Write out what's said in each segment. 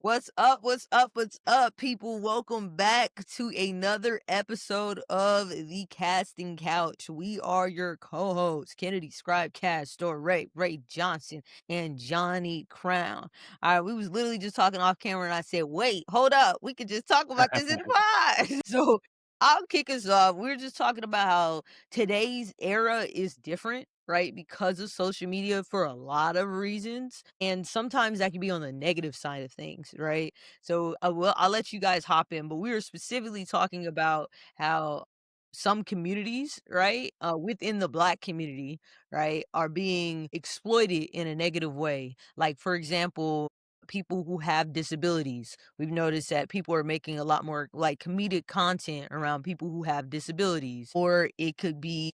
What's up? What's up? What's up, people? Welcome back to another episode of the Casting Couch. We are your co-hosts, Kennedy Scribe Castor, Ray Johnson, and Johnny Crown. All right, we was literally just talking off camera, and I said, "Wait, hold up, we could just talk about this in the pod." So I'll kick us off. We were just talking about how today's era is different, right? Because of social media for a lot of reasons. And sometimes that can be on the negative side of things, right? So I'll let you guys hop in, but we were specifically talking about how some communities, right, within the Black community, right, are being exploited in a negative way. Like, for example, people who have disabilities. We've noticed that people are making a lot more like comedic content around people who have disabilities, or it could be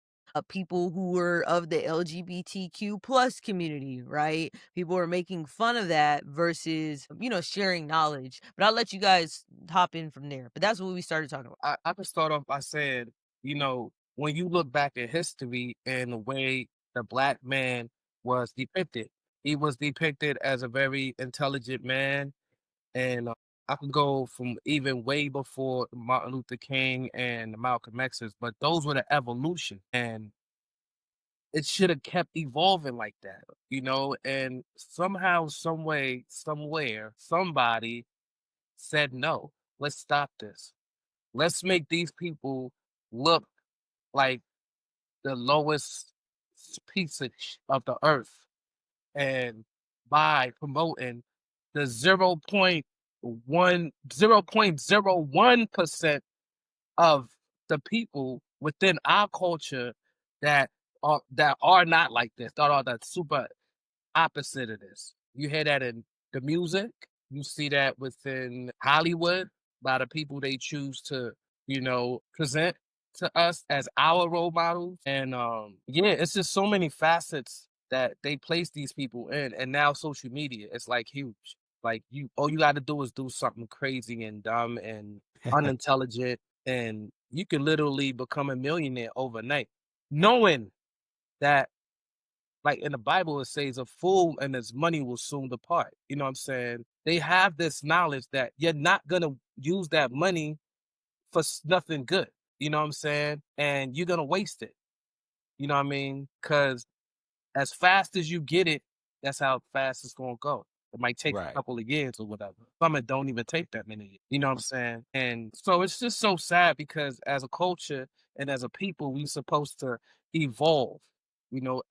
people who were of the LGBTQ plus community, right? People are making fun of that versus, sharing knowledge. But I'll let you guys hop in from there. But that's what we started talking about. I could start off by saying, when you look back at history and the way the black man was depicted, he was depicted as a very intelligent man. And I could go from even way before Martin Luther King and the Malcolm X's, but those were the evolution. And it should have kept evolving like that. And somehow, some way, somewhere, somebody said, no, let's stop this. Let's make these people look like the lowest piece of the earth. And by promoting the 0.01% of the people within our culture that are not like this, that are the super opposite of this. You hear that in the music. You see that within Hollywood by the people they choose to, present to us as our role models. And yeah, it's just so many facets that they place these people in. And now social media, it's like huge. Like all you got to do is do something crazy and dumb and unintelligent, and you can literally become a millionaire overnight, knowing that like in the Bible, it says a fool and his money will soon depart. You know what I'm saying? They have this knowledge that you're not gonna use that money for nothing good. You know what I'm saying? And you're gonna waste it. You know what I mean? Because as fast as you get it, that's how fast it's gonna go. It might take a Right. couple of years or whatever. Some it don't even take that many years. You know what I'm saying? And so it's just so sad because as a culture and as a people, we supposed to evolve.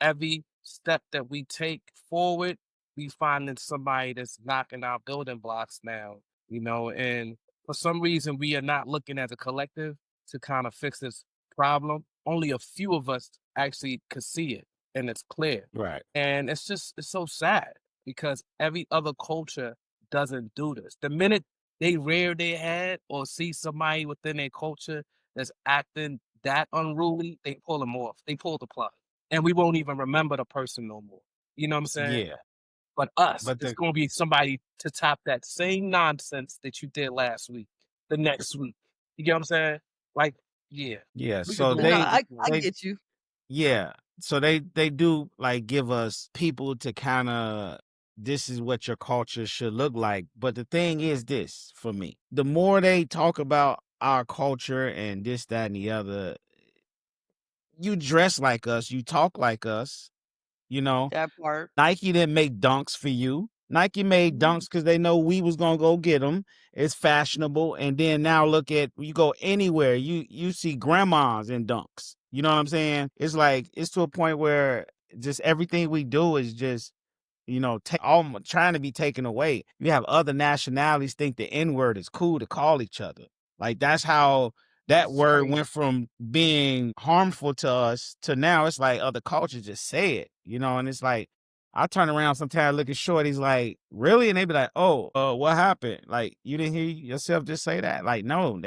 Every step that we take forward, we finding somebody that's knocking our building blocks now, and for some reason we are not looking as a collective to kind of fix this problem. Only a few of us actually could see it and it's clear. Right. And it's so sad because every other culture doesn't do this. The minute they rear their head or see somebody within their culture that's acting that unruly, they pull them off. They pull the plug. And we won't even remember the person no more. You know what I'm saying? Yeah. But us, But it's the gonna be somebody to top that same nonsense that you did last week, the next week. You get what I'm saying? Like, yeah. yeah, We could so go No, on. I they get you. yeah. So they do like give us people to kind of this is what your culture should look like. But the thing is this for me. The more they talk about our culture and this, that, and the other, you dress like us, you talk like us, you know. That part. Nike didn't make dunks for you. Nike made Mhm. dunks because they know we was gonna go get them. It's fashionable, and then now look at you go anywhere, you see grandmas in dunks. You know what I'm saying? It's like it's to a point where just everything we do is just trying to be taken away. You have other nationalities think the N word is cool to call each other. Like that's how that It's word crazy. went from being harmful to us to now it's like other cultures just say it, and it's like I turn around sometimes look at shorties like, really? And they be like, oh, what happened? Like, you didn't hear yourself just say that? Like, no,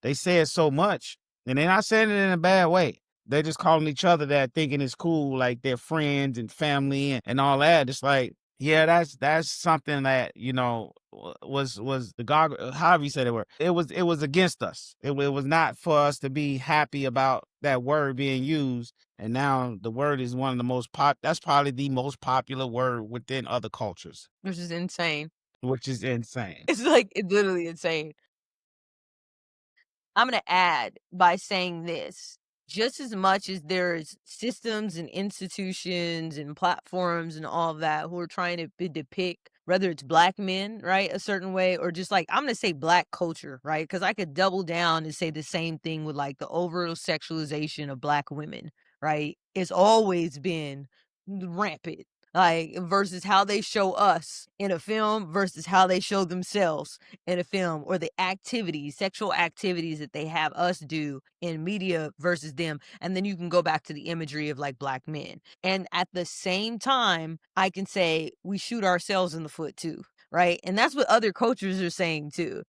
they say it so much, and they're not saying it in a bad way. They're just calling each other that, thinking it's cool, like they're friends and family and all that. It's like, yeah, that's something that was the God, however you say the word. It was against us. It was not for us to be happy about that word being used. And now the word is one of the most pop. That's probably the most popular word within other cultures. Which is insane. which is insane. It's like, it's literally insane. I'm gonna add by saying this. Just as much as there's systems and institutions and platforms and all of that who are trying to depict whether it's black men, right, a certain way, or just like I'm gonna say black culture, right? Because I could double down and say the same thing with like the over sexualization of black women, right? It's always been rampant. Like versus how they show us in a film versus how they show themselves in a film, or the activities, sexual activities that they have us do in media versus them. And then you can go back to the imagery of like black men. And at the same time, I can say we shoot ourselves in the foot too, right? And that's what other cultures are saying too.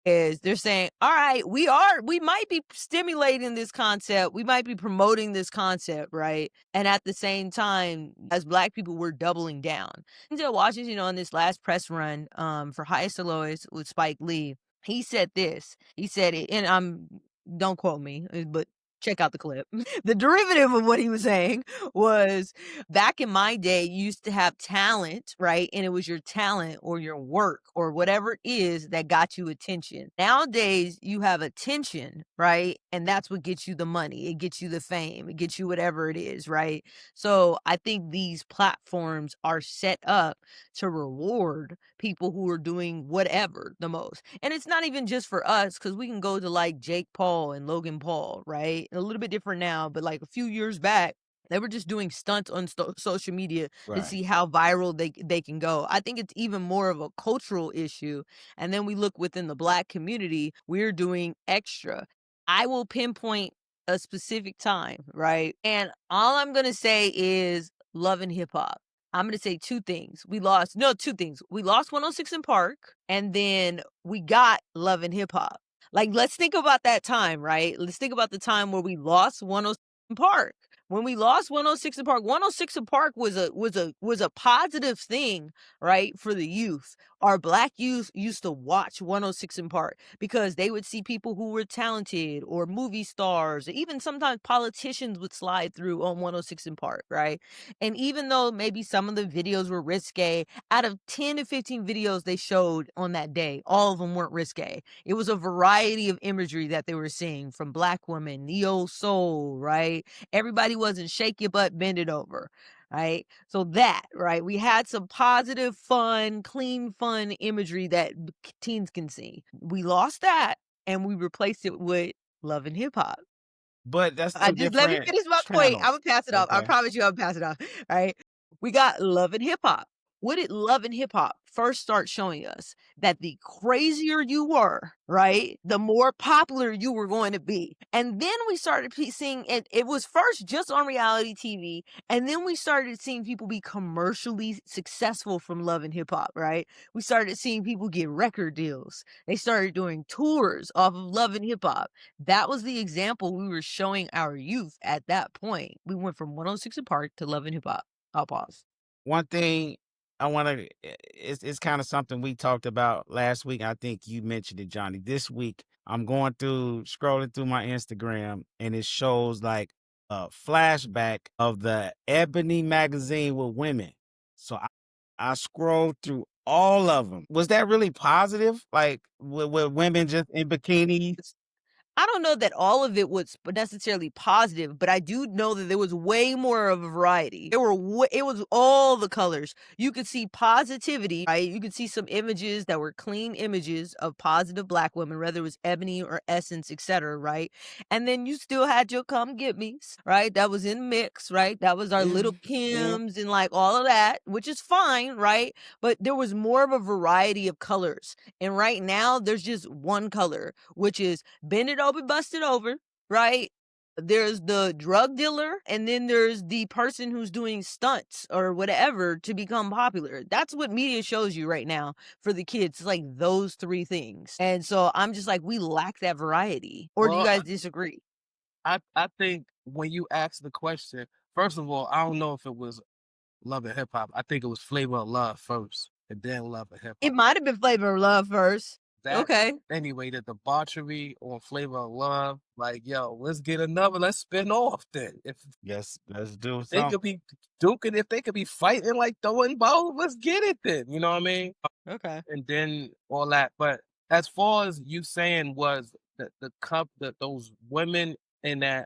Is they're saying, all right, we might be stimulating this concept, we might be promoting this concept, right? And at the same time, as black people, we're doubling down. Denzel Washington, on this last press run for Highest to Lowest with Spike Lee, he said this. He said it, and don't quote me, but check out the clip. The derivative of what he was saying was back in my day, you used to have talent, right? And it was your talent or your work or whatever it is that got you attention. Nowadays, you have attention, right? And that's what gets you the money. It gets you the fame. It gets you whatever it is, right? So I think these platforms are set up to reward people who are doing whatever the most. And it's not even just for us, because we can go to like Jake Paul and Logan Paul, right? A little bit different now, but like a few years back, they were just doing stunts on social media to Right. see how viral they can go. I think it's even more of a cultural issue. And then we look within the black community, we're doing extra. I will pinpoint a specific time, right? And all I'm going to say is love and hip hop. I'm going to say two things. Two things. We lost 106 in Park, and then we got love and hip hop. Like, let's think about that time, right? Let's think about the time where we lost 106 in Park. When we lost 106 in Park, 106 in Park was a positive thing, right, for the youth. Our black youth used to watch 106 in Park because they would see people who were talented or movie stars, or even sometimes politicians would slide through on 106 in Park, right? And even though maybe some of the videos were risque, out of 10 to 15 videos they showed on that day, all of them weren't risque. It was a variety of imagery that they were seeing from black women, neo soul, right? Everybody wasn't shake your butt, bend it over, right? So that, right? We had some positive, fun, clean, fun imagery that teens can see. We lost that and we replaced it with love and hip hop. But that's I 2 just let me different finish my point. channels. Imma pass it off. I Okay. promise you I'll pass it off, right? We got Love and Hip Hop. What did Love and Hip Hop first start showing us? That the crazier you were, right, the more popular you were going to be. And then we started seeing it. It was first just on reality TV, and then we started seeing people be commercially successful from Love and Hip Hop, right? We started seeing people get record deals. They started doing tours off of Love and Hip Hop. That was the example we were showing our youth at that point. We went from 106 in Park to Love and Hip Hop. I'll pause. One thing I want to, it's kind of something we talked about last week. I think you mentioned it, Johnny. This week, I'm scrolling through my Instagram, and it shows like a flashback of the Ebony magazine with women. So I scrolled through all of them. Was that really positive? Like with women just in bikinis? I don't know that all of it was necessarily positive, but I do know that there was way more of a variety. It was all the colors. You could see positivity, right? You could see some images that were clean images of positive black women, whether it was Ebony or Essence, etc., right? And then you still had your Come Get Me's, right? That was in mix, right? That was our Little Yeah. Kims and like all of that, which is fine, right? But there was more of a variety of colors. And right now, there's just one color, which is bend it over, bust it over, right? There's the drug dealer, and then there's the person who's doing stunts or whatever to become popular. That's what media shows you right now for the kids. It's like those three things. And so I'm just like, we lack that variety. Or do you Well, guys disagree? I think when you ask the question, first of all, I don't know if it was Love and Hip Hop. I think it was Flavor of Love first, and then Love and Hip It Hop. might have been Flavor of Love first. That Okay. anyway, the debauchery on Flavor of Love, like, yo, let's spin off then. If Yes, let's do they something. could be duking, if they could be fighting like throwing bows, let's get it then. You know what I mean? Okay. And then all that. But as far as you saying was the cup that those women in the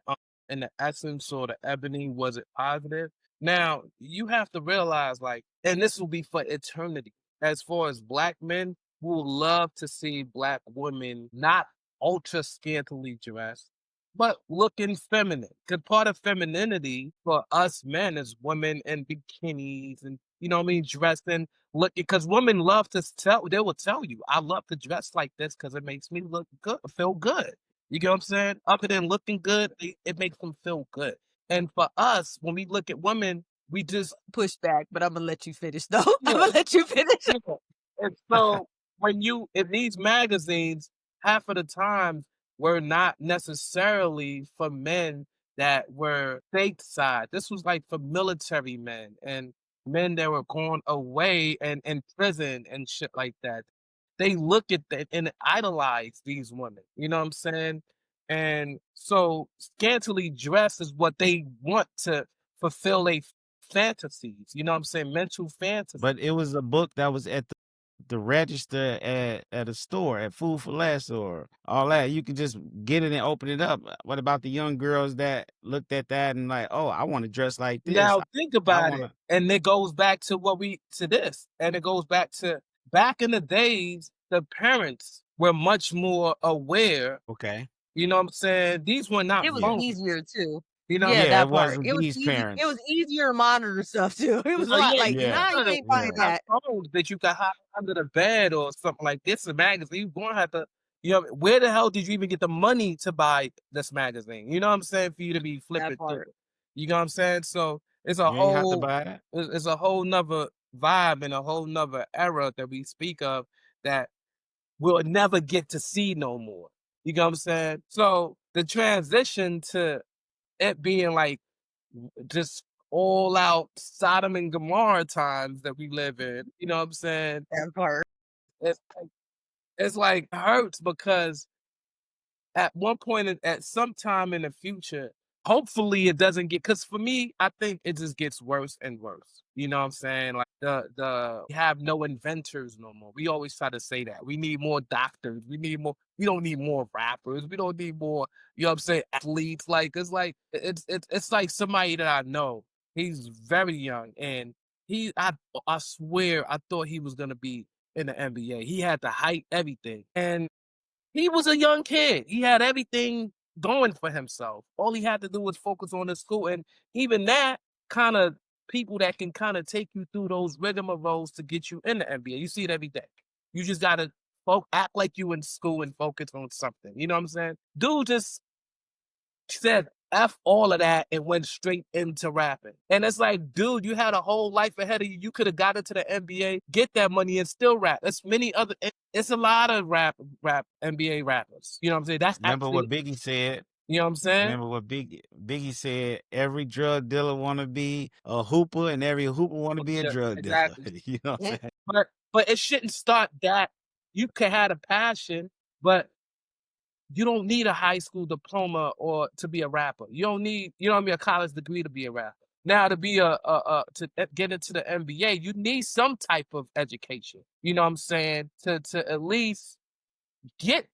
essence or the ebony, was it positive? Now you have to realize, like, and this will be for eternity. As far as black men, who will love to see black women not ultra scantily dressed, but looking feminine. Because part of femininity for us men is women in bikinis and, you know what I mean, dressing, looking. Because women love to they will tell you, I love to dress like this because it makes me look good, feel good. You get what I'm saying? Other than looking good, it makes them feel good. And for us, when we look at women, we just, Push back, but I'm gonna let you finish though. I'm yeah, gonna let you finish. yeah. And so when you in these magazines, half of the times were not necessarily for men that were stateside. This was like for military men and men that were going away and in prison and shit like that. They look at that and idolize these women. You know what I'm saying? And so scantily dressed is what they want to fulfill their fantasies. You know what I'm saying? Mental fantasies. But it was a book that was at the register at a store, at Food for Less or all that. You could just get it and open it up. What about the young girls that looked at that and like, oh, I want to dress like this. Now think I about want it, to. and it goes back to this, and it goes back to back in the days, the parents were much more aware. Okay. You know what I'm saying? These were not It was Yeah. phones. easier too. You know what Yeah, I'm Yeah, that it part. wasn't It was these easy. It was parents. easier to monitor stuff too. It was a Oh, lot yeah, like, Yeah. nah, you you can't find Yeah. have that. phones that you can hide under the bed or something like this, a magazine. You're gonna have to, you know, where the hell did you even get the money to buy this magazine? You know what I'm saying? For you to be That flipping through part. it. You know what I'm saying? So it's a You ain't have to whole buy that. it's a whole nother vibe and a whole nother era that we speak of that we'll never get to see no more. You know what I'm saying? So the transition to it being like just all out Sodom and Gomorrah times that we live in, you know what I'm saying? That part. It's it's like hurts because at one point at some time in the future, hopefully it doesn't get, because for me, I think it just gets worse and worse. You know what I'm saying? Like the we have no inventors no more. We always try to say that. We need more doctors. We don't need more rappers. We don't need more, you know what I'm saying, athletes. Like it's like somebody that I know. He's very young and I swear I thought he was gonna be in the NBA. He had the height, everything. And he was a young kid. He had everything going for himself. All he had to do was focus on his school, and even that kind of people that can kind of take you through those rigmaroles to get you in the NBA. You see it every day. You just gotta act like you in school and focus on something. You know what I'm saying? Dude just said F all of that and went straight into rapping. And it's like, dude, you had a whole life ahead of you. You could have got into the NBA, get that money, and still rap. There's many other. It's a lot of rap NBA rappers. You know what I'm saying? That's Remember actually, what Biggie said? you know what I'm saying? Remember what Biggie said? Every drug dealer want to be a hooper, and every hooper want to be a Yeah, drug dealer. exactly. You know what I'm Yeah. saying? But it shouldn't start that. You can have a passion, but you don't need a high school diploma or to be a rapper. You don't need, you know what I mean, a college degree to be a rapper. Now to be get into the NBA, you need some type of education. You know what I'm saying? To at least get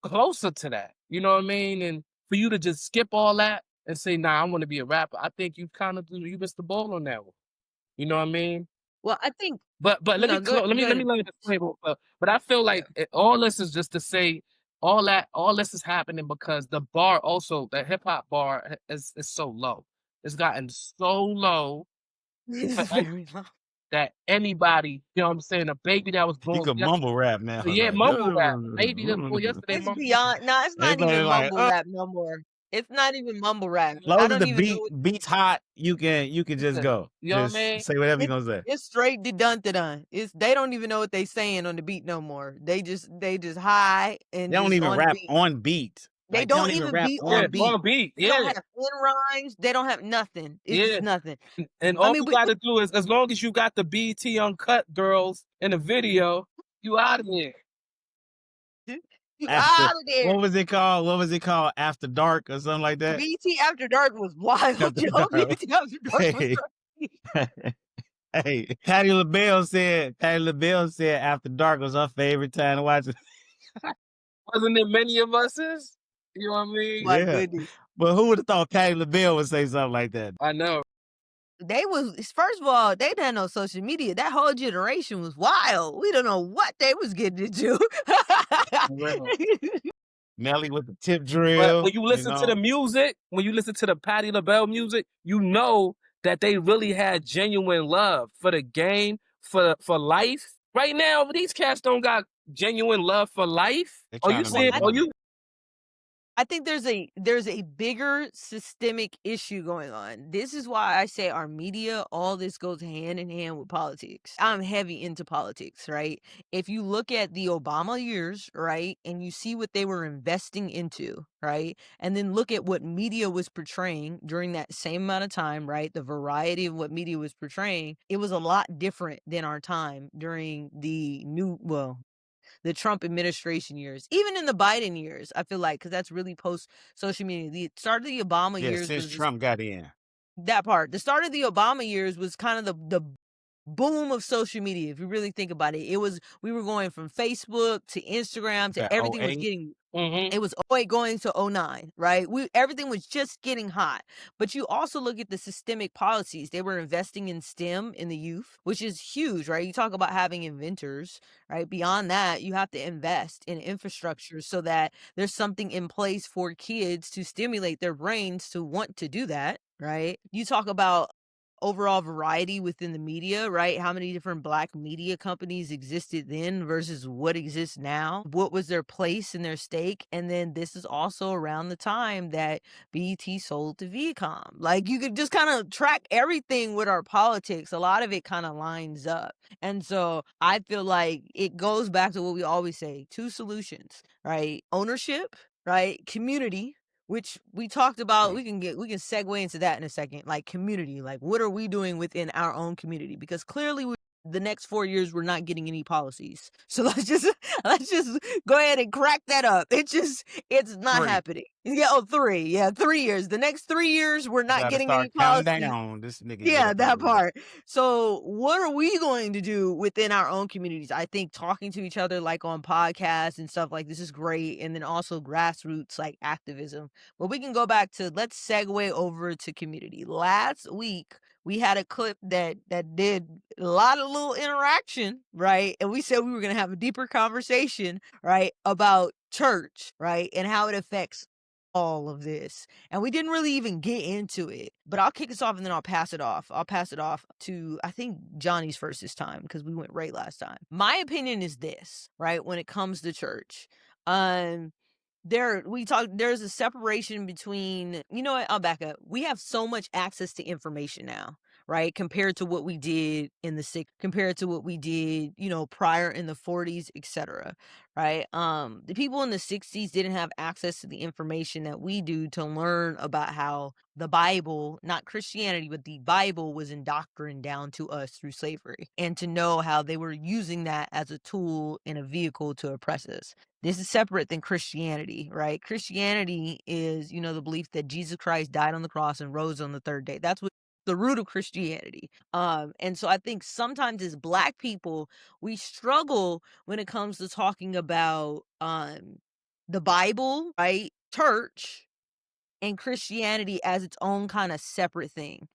closer to that. You know what I mean? And for you to just skip all that and say, "Nah, I want to be a rapper," I think you missed the ball on that one. You know what I mean? Well, I think But let me no, close. Let go me ahead. let me explain. But I feel Yeah. like all this is just to say all this is happening because the bar also the hip hop bar is so low. It's gotten so low It's for very low. that anybody, you know what I'm saying, a baby that was You born could yesterday, mumble rap now. yeah, Like, mumble rap, baby that's born yesterday, It's mumble. beyond no, it's not everybody even like, mumble rap no more. It's not even mumble rap. as long I as don't the even know what beats hot, you can just Yeah. go. You know what I Just mean? say whatever you it's gonna say. it's straight de dun da dun. It's they don't even know what they saying on the beat no more. They just high and They don't just even on the rap beat. on beat. They Like they don't don't even even rap be Yeah, on on beat. beat. on beat. They don't Yeah, have end rhymes. They don't have nothing. It's just yeah. nothing. And I all mean, you gotta do is as long as you got the BT uncut girls in the video, you out of here. You After out of there. what was it called? What was it called? After Dark or something like that? BT After Dark was wild, After yo. Dark. BT After Dark was Hey, crazy. hey, Patty LaBelle said After Dark was her favorite time to watch it. Wasn't it many of us's? You know what I mean? My Yeah. goodness. But who would have thought Patty LaBelle would say something like that? I know. They was first of all, they didn't have no social media. That whole generation was wild. We don't know what they was getting into. For real. Nelly with the tip But drill, when you listen to the music, when you listen to the Patti LaBelle music, you know that they really had genuine love for the game, for life. Right now, these cats don't got genuine love for life. They're Are trying you to Well, make saying? Are money. you? I think there's a bigger systemic issue going on. This is why I say our media, all this goes hand in hand with politics. I'm heavy into politics, right? If you look at the Obama years, right, and you see what they were investing into, right, and then look at what media was portraying during that same amount of time, right, the variety of what media was portraying, it was a lot different than our time during the Trump administration years, even in the Biden years, I feel like, because that's really post social media. The start of the Obama Yeah, years since was Trump got in. that part. The start of the Obama years was kind of the boom of social media. If you really think about it, we were going from Facebook to Instagram to That everything was 08. getting. Mm-hmm. It was '08 going to '09, right? Everything was just getting hot. But you also look at the systemic policies. They were investing in STEM in the youth, which is huge, right? You talk about having inventors, right? Beyond that, you have to invest in infrastructure so that there's something in place for kids to stimulate their brains to want to do that, right? You talk about overall variety within the media, right? How many different black media companies existed then versus what exists now? What was their place and their stake? And then this is also around the time that BET sold to Viacom. Like you could just kind of track everything with our politics. A lot of it kind of lines up. And so I feel like it goes back to what we always say, two solutions, right? Ownership, right? Community, which we talked about. We can segue into that in a second. Like community, like what are we doing within our own community? Because clearly the next 4 years we're not getting any policies. So let's just go ahead and crack that up. It's not 3. happening. Yeah, 3. Yeah, 3 years. The next 3 years we're You not gotta getting any start counting policies. down. This nigga get Yeah, up out that of here. part. So, what are we going to do within our own communities? I think talking to each other, like on podcasts and stuff like this, is great. And then also grassroots, like activism. But we can go back to let's segue over to community. Last week, we had a clip that did a lot of little interaction, right? And we said we were going to have a deeper conversation, right, about church, right, and how it affects all of this. And we didn't really even get into it. But I'll kick us off and then I'll pass it off. I'll pass it off to, I think, Johnny's first this time because we went right last time. My opinion is this, right? When it comes to church, there's a separation between, you know what, I'll back up. We have so much access to information now, right? Compared to what we did in the 60s, compared to what we did, prior in the 40s, etc. Right? The people in the 60s didn't have access to the information that we do to learn about how the Bible, not Christianity, but the Bible was indoctrined down to us through slavery, and to know how they were using that as a tool and a vehicle to oppress us. This is separate than Christianity, right? Christianity is, the belief that Jesus Christ died on the cross and rose on the third day. That's what the root of Christianity. And so I think sometimes as Black people, we struggle when it comes to talking about the Bible, right? Church and Christianity as its own kind of separate thing,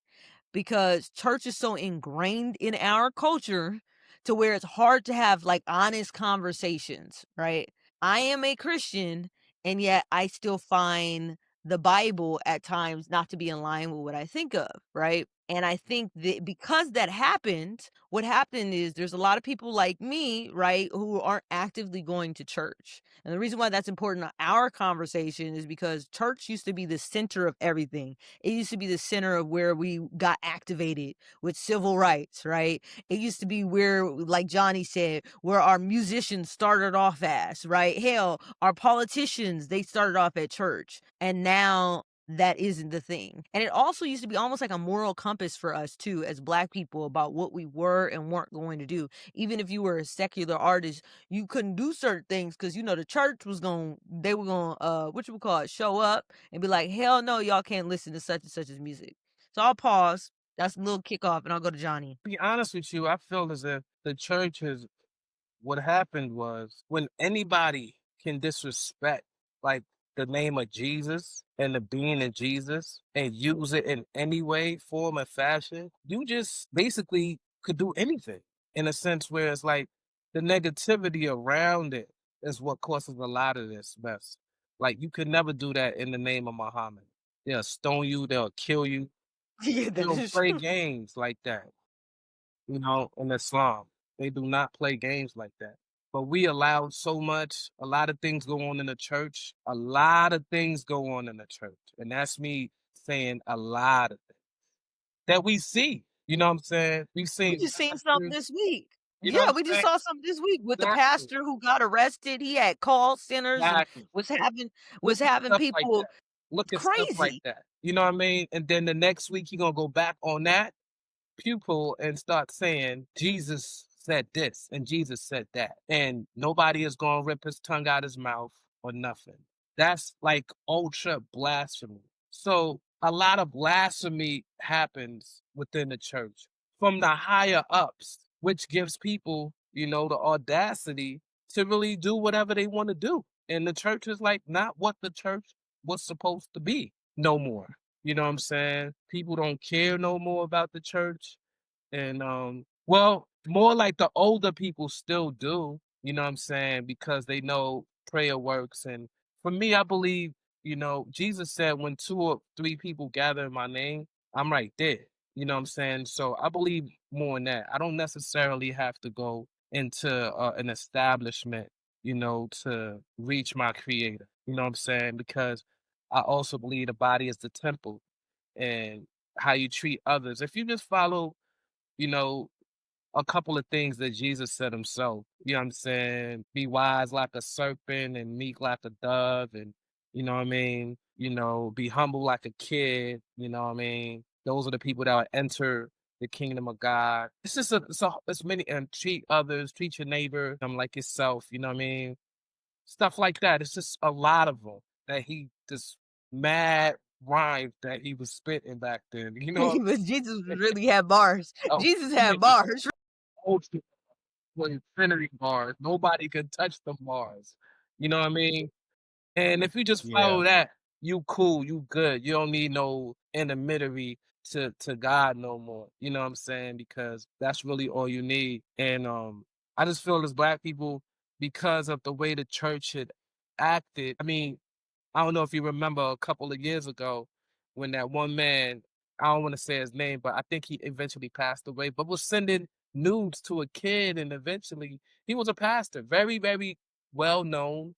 because church is so ingrained in our culture to where it's hard to have like honest conversations, right? I am a Christian, and yet I still find the Bible at times not to be in line with what I think of, right? And I think that because that happened, what happened is there's a lot of people like me, right, who aren't actively going to church. And the reason why that's important to our conversation is because church used to be the center of everything. It used to be the center of where we got activated with civil rights, right? It used to be where, like Johnny said, where our musicians started off as, right? Hell, our politicians, they started off at church. And now that isn't the thing. And it also used to be almost like a moral compass for us too, as Black people, about what we were and weren't going to do. Even if you were a secular artist, you couldn't do certain things because, you know, the church was going, they were going, what you would call it, show up and be like, hell no, y'all can't listen to such and such as music. So I'll pause. That's a little kickoff, and I'll go to Johnny. Be honest with you, I feel as if the church has what happened was when anybody can disrespect like the name of Jesus and the being of Jesus and use it in any way, form, or fashion, you just basically could do anything in a sense where it's like the negativity around it is what causes a lot of this mess. Like you could never do that in the name of Muhammad. They'll stone you, they'll kill you. Yeah, They that don't is play true. games like that, in Islam. They do not play games like that. But we allow so much, a lot of things go on in the church. A lot of things go on in the church. And that's me saying a lot of things that we see. You know what I'm saying? We've We seen just seen something pastors, this week. you know what Yeah, I'm we just saying? saw something this week with the Exactly. pastor who got arrested. He had call centers and Exactly. was having Look was at having stuff like people that. Look at stuff like crazy. that. You know what I mean? And then the next week he gonna go back on that pupil and start saying Jesus said this and Jesus said that. And nobody is going to rip his tongue out his mouth or nothing. That's like ultra blasphemy. So a lot of blasphemy happens within the church from the higher ups, which gives people, the audacity to really do whatever they want to do. And the church is like not what the church was supposed to be no more. You know what I'm saying? People don't care no more about the church. And well, more like the older people still do, you know what I'm saying? Because they know prayer works. And for me, I believe, Jesus said when two or three people gather in my name, I'm right there. You know what I'm saying? So I believe more in that. I don't necessarily have to go into an establishment, to reach my creator. You know what I'm saying? Because I also believe the body is the temple and how you treat others. If you just follow, you know, a couple of things that Jesus said himself, you know what I'm saying? Be wise like a serpent and meek like a dove, and you know what I mean? Be humble like a kid, you know what I mean? Those are the people that will enter the kingdom of God. It's just it's many, and treat others, treat your neighbor like yourself, you know what I mean? Stuff like that. It's just a lot of them that he just mad rhymes that he was spitting back then. You know what But Jesus I'm saying? really had bars. Oh, Jesus yeah, had bars. ultra with infinity bars. Nobody could touch the bars. You know what I mean? And if you just Yeah. follow that, you cool, you good. You don't need no intermediary to God no more. You know what I'm saying? Because that's really all you need. And I just feel as black people, because of the way the church had acted. I mean, I don't know if you remember a couple of years ago when that one man, I don't want to say his name, but I think he eventually passed away, but was sending nudes to a kid. And eventually he was a pastor, very, very well known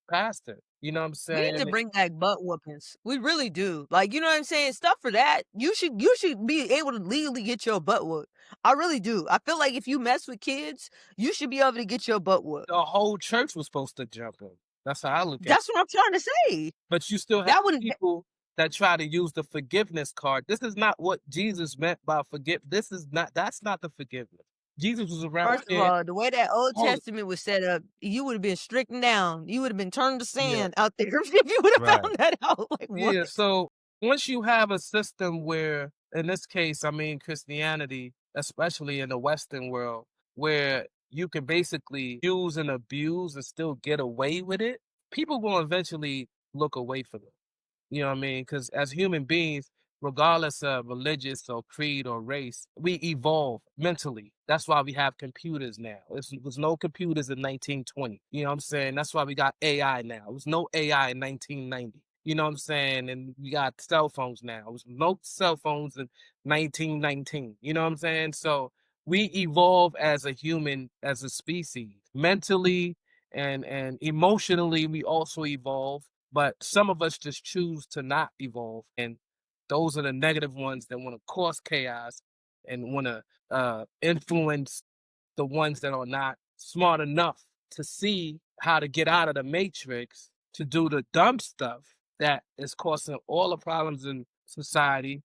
pastor. You know what I'm We need to saying? bring back butt whoopings. We really do. Like, you know what I'm saying? Stuff for that. You should be able to legally get your butt whooped. I really do. I feel like if you mess with kids, you should be able to get your butt whooped. The whole church was supposed to jump in. That's how I look at it. That's what I'm trying to say. But you still have That would people that try to use the forgiveness card. This is not what Jesus meant by forgive. That's not the forgiveness. Jesus was around First of here. all, the way that Old Hold it. Testament was set up, you would have been stricken down. You would have been turned to Yeah. sand out there if you would have Right. found that out. Like, what? Yeah, so once you have a system where, in this case, I mean Christianity, especially in the Western world, where you can basically use and abuse and still get away with it, people will eventually look away from it. You know what I mean? Because as human beings, regardless of religious or creed or race, we evolve mentally. That's why we have computers now. There was no computers in 1920. You know what I'm saying? That's why we got AI now. There was no AI in 1990. You know what I'm saying? And we got cell phones now. There was no cell phones in 1919. You know what I'm saying? So we evolve as a human, as a species, mentally and emotionally. We also evolve, but some of us just choose to not evolve. And those are the negative ones that want to cause chaos and want to influence the ones that are not smart enough to see how to get out of the matrix to do the dumb stuff that is causing all the problems in society,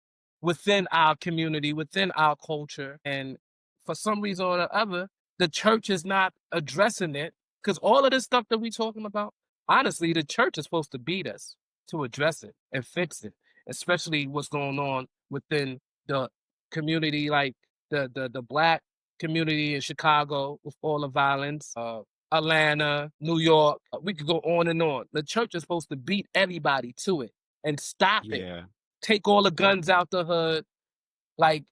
within our community, within our culture. And for some reason or the other, the church is not addressing it. Because all of this stuff that we talking about, honestly, the church is supposed to beat us to address it and fix it, especially what's going on within the community, like the black community in Chicago with all the violence, Atlanta, New York. We could go on and on. The church is supposed to beat everybody to it and stop it. Yeah. Take all the guns out the hood. Like,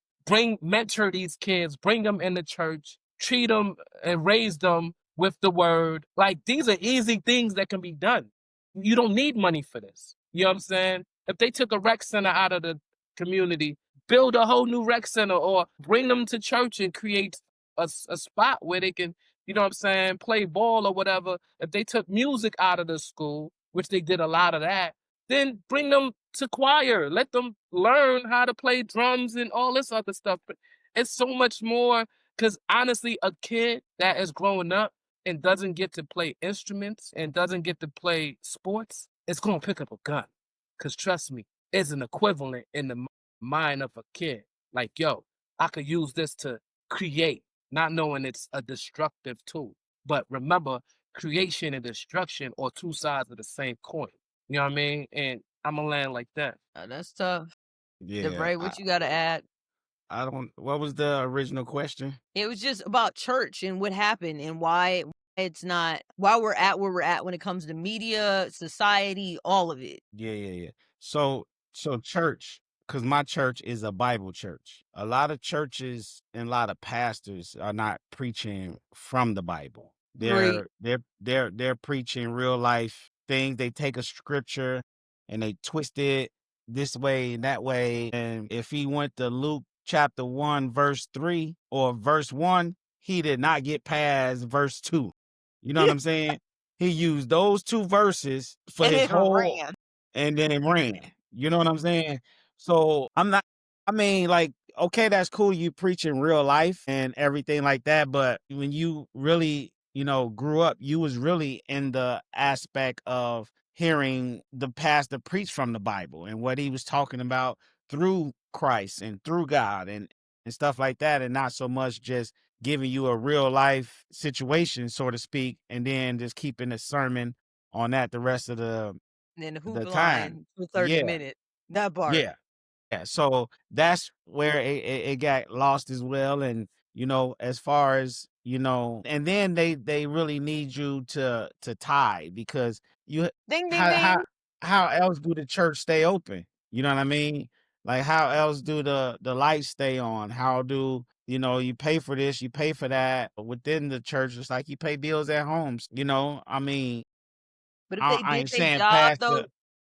mentor these kids, bring them in the church, treat them and raise them with the word. Like, these are easy things that can be done. You don't need money for this. You know what I'm saying? If they took a rec center out of the community, build a whole new rec center, or bring them to church and create a spot where they can, you know what I'm saying, play ball or whatever. If they took music out of the school, which they did a lot of that, then bring them to choir. Let them learn how to play drums and all this other stuff. But it's so much more, because honestly, a kid that is growing up and doesn't get to play instruments and doesn't get to play sports, it's going to pick up a gun. Because trust me, it's an equivalent in the mind of a kid. Like, yo, I could use this to create, not knowing it's a destructive tool. But remember, creation and destruction are two sides of the same coin. You know what I mean? And I'm gonna land like that. That's tough. Yeah. DeBray, what you got to add? I don't. What was the original question? It was just about church and what happened and why it's not, why we're at where we're at when it comes to media, society, all of it. Yeah. So church, because my church is a Bible church. A lot of churches and a lot of pastors are not preaching from the Bible. Agree. They're preaching real life things. They take a scripture and they twist it this way and that way. And if he went to Luke chapter 1, verse 3 or verse 1, he did not get past verse 2. You know what I'm saying? He used those two verses for And his it whole, ran. and then it ran. You know what I'm saying? So I'm not, I mean, like, okay, that's cool. You preaching real life and everything like that. But when you really, grew up, you was really in the aspect of hearing the pastor preach from the Bible and what he was talking about through Christ and through God and stuff like that. And not so much just giving you a real life situation, so to speak, and then just keeping the sermon on that the rest of And then the hoop the time. line for 30 Yeah, minutes. That part. yeah, yeah. So that's where it got lost as well. And as far as and then they really need you to tithe, because you Ding, ding, how ding. how how else do the church stay open? You know what I mean? Like, how else do the lights stay on? How do you pay for this, you pay for that within the church? It's like you pay bills at homes. I mean, But if I, they I did ain't their saying job, pastor, though,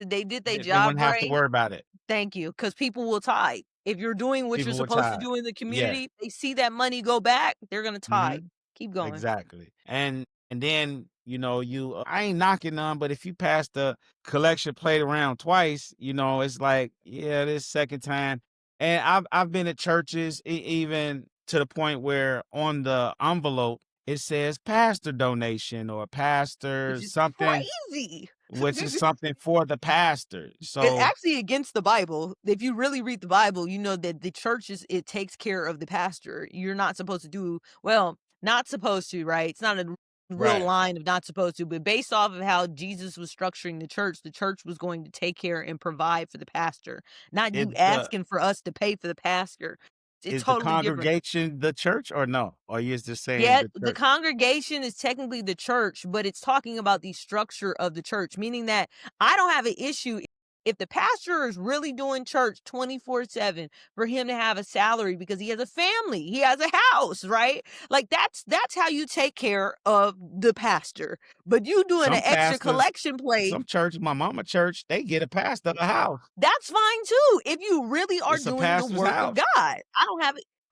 they did their they job wouldn't have to right. worry about it. Thank you. Because people will tithe. If you're doing what you're People would supposed to tithe. do in the Yeah. community, they see that money go back, they're going to Hmm. tithe. Keep going. Exactly. And then, I ain't knocking none, but if you pass the collection plate around twice, it's like, yeah, this second time. And I've been at churches, even to the point where on the envelope it says pastor donation or pastor Which is something, crazy. which is something for the pastor. It's So actually against the Bible. If you really read the Bible, you know that the church it takes care of the pastor. You're not supposed to do, well, not supposed to, right? It's not a real right. line of not supposed to, but based off of how Jesus was structuring the church was going to take care and provide for the pastor, not you It the asking for us to pay for the pastor. It's Is the totally different. congregation the church or no? Or you just saying Yeah, the the church? congregation is technically the church, but it's talking about the structure of the church, meaning that I don't have an issue if the pastor is really doing church 24/7 for him to have a salary because he has a family, he has a house, right? Like that's how you take care of the pastor. But you doing an Some extra pastors, collection plate, some churches, my mama church, they get a pastor a house. that's fine too. If you really are It's a doing the pastor's work of house. God.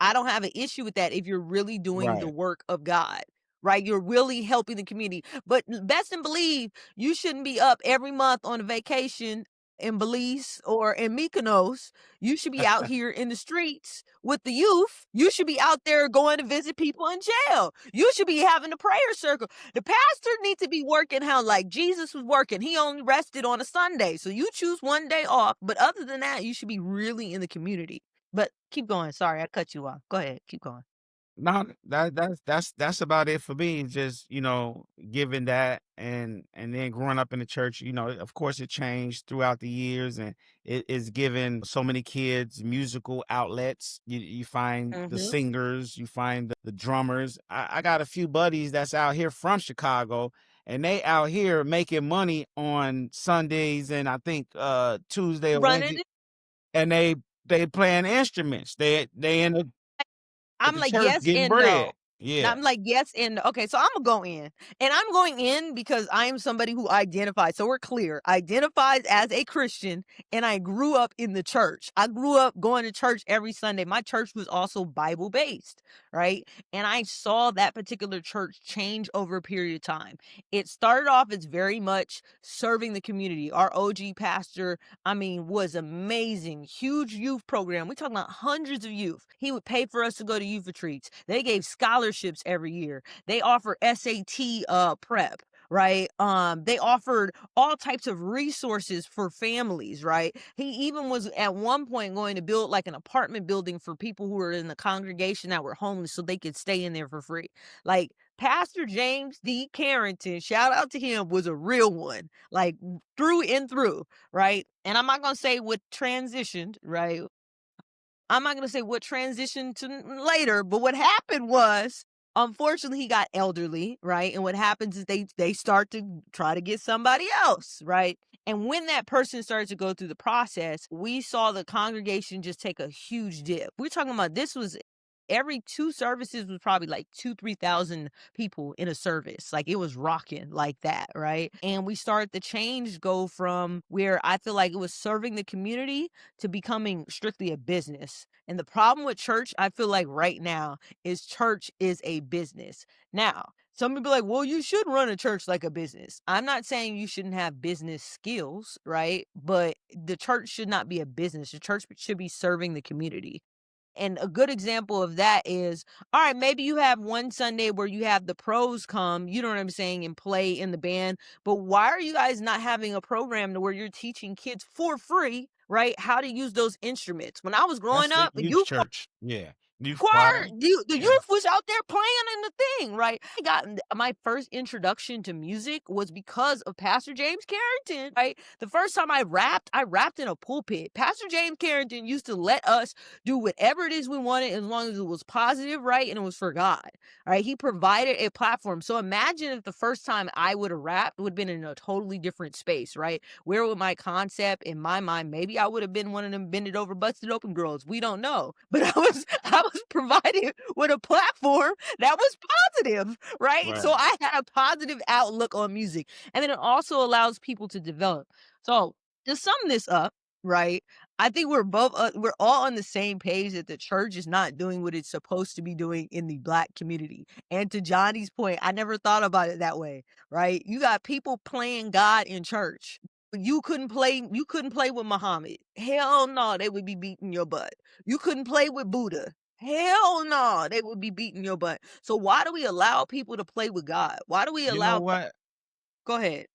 I don't have an issue with that if you're really doing the Right. work of God. Right? You're really helping the community. But best and believe you shouldn't be up every month on a vacation in Belize or in Mykonos. You should be out here in the streets with the youth. You should be out there going to visit people in jail. You should be having a prayer circle. The pastor needs to be working how like Jesus was working. He only rested on a Sunday. So you choose one day off. But other than that, you should be really in the community. But keep going. Sorry, I cut you off. Go ahead. Keep going. No, that's about it for me. Just, given that and then growing up in the church, of course it changed throughout the years, and it is given so many kids musical outlets. You find the Mm-hmm. singers, you find the drummers. I got a few buddies that's out here from Chicago, and they out here making money on Sundays and I think Tuesday or Running Wednesday, it. and they playing instruments. They in the at I'm the like, church yes getting and no. bread. Now Yeah. I'm like, yes and no. Okay, so I'm gonna go in. And I'm going in because I am somebody who identifies, so we're clear, identifies as a Christian, and I grew up in the church. I grew up going to church every Sunday. My church was also Bible based, right? And I saw that particular church change over a period of time. It started off as very much serving the community. Our OG pastor, I mean, was amazing. Huge youth program. We're talking about hundreds of youth. He would pay for us to go to youth retreats. They gave scholarships every year. They offer SAT prep, right? They offered all types of resources for families, right? He even was at one point going to build like an apartment building for people who were in the congregation that were homeless so they could stay in there for free. Like Pastor James D. Carrington, shout out to him, was a real one, like through and through, right? And I'm not gonna say what transitioned, right? I'm not gonna say what transitioned to later, but what happened was, unfortunately, he got elderly, right? And what happens is they start to try to get somebody else, right? And when that person started to go through the process, we saw the congregation just take a huge dip. We're talking about this was every two services was probably like 3,000 people in a service. Like it was rocking like that, right? And we started the change go from where I feel like it was serving the community to becoming strictly a business. And the problem with church, I feel like right now, is church is a business. Now, some people be like, well, you should run a church like a business. I'm not saying you shouldn't have business skills, right? But the church should not be a business. The church should be serving the community. And a good example of that is, all right, maybe you have one Sunday where you have the pros come, you know what I'm saying, and play in the band. But why are you guys not having a program to where you're teaching kids for free, right, how to use those instruments? When I was growing That's the up, a youth youth church. Yeah. Youth choir, choir. the Yeah. youth was out there playing in the thing, right? I got my first introduction to music was because of Pastor James Carrington, right? The first time I rapped in a pulpit. Pastor James Carrington used to let us do whatever it is we wanted as long as it was positive, right? And it was for God, right? He provided a platform. So imagine if the first time I would have rapped would have been in a totally different space, right? Where would my concept in my mind, maybe I would have been one of them bended over, busted open girls. We don't know. But I was provided with a platform that was positive, right? So Right. I had a positive outlook on music. And then it also allows people to develop. So to sum this up, right? I think we're all on the same page that the church is not doing what it's supposed to be doing in the Black community. And to Johnny's point, I never thought about it that way, right? You got people playing God in church. You couldn't play with Muhammad. Hell no, they would be beating your butt. You couldn't play with Buddha. Hell no, they would be beating your butt. So why do we allow people to play with God? Why do we You know allow what? Go ahead.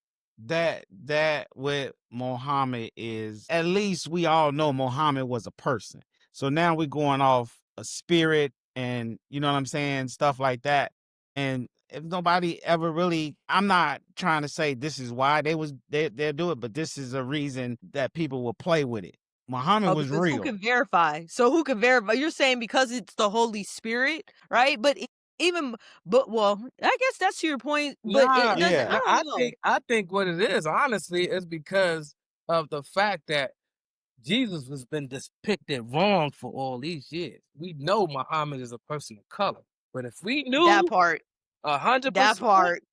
That with Muhammad is, at least we all know Muhammad was a person. So now we're going off a spirit and you know what I'm saying, stuff like that. And if nobody ever really, I'm not trying to say this is why they'll do it, but this is a reason that people will play with it. Muhammad Oh, was because who real. can verify? So who can verify? You're saying because it's the Holy Spirit, right? But even, but well, I guess that's your point. But it Nah, doesn't. I Yeah. nah, I don't know. think I think what it is, honestly, is because of the fact that Jesus has been depicted wrong for all these years. We know Muhammad is a person of color, but if we That knew part. hundred That percent part.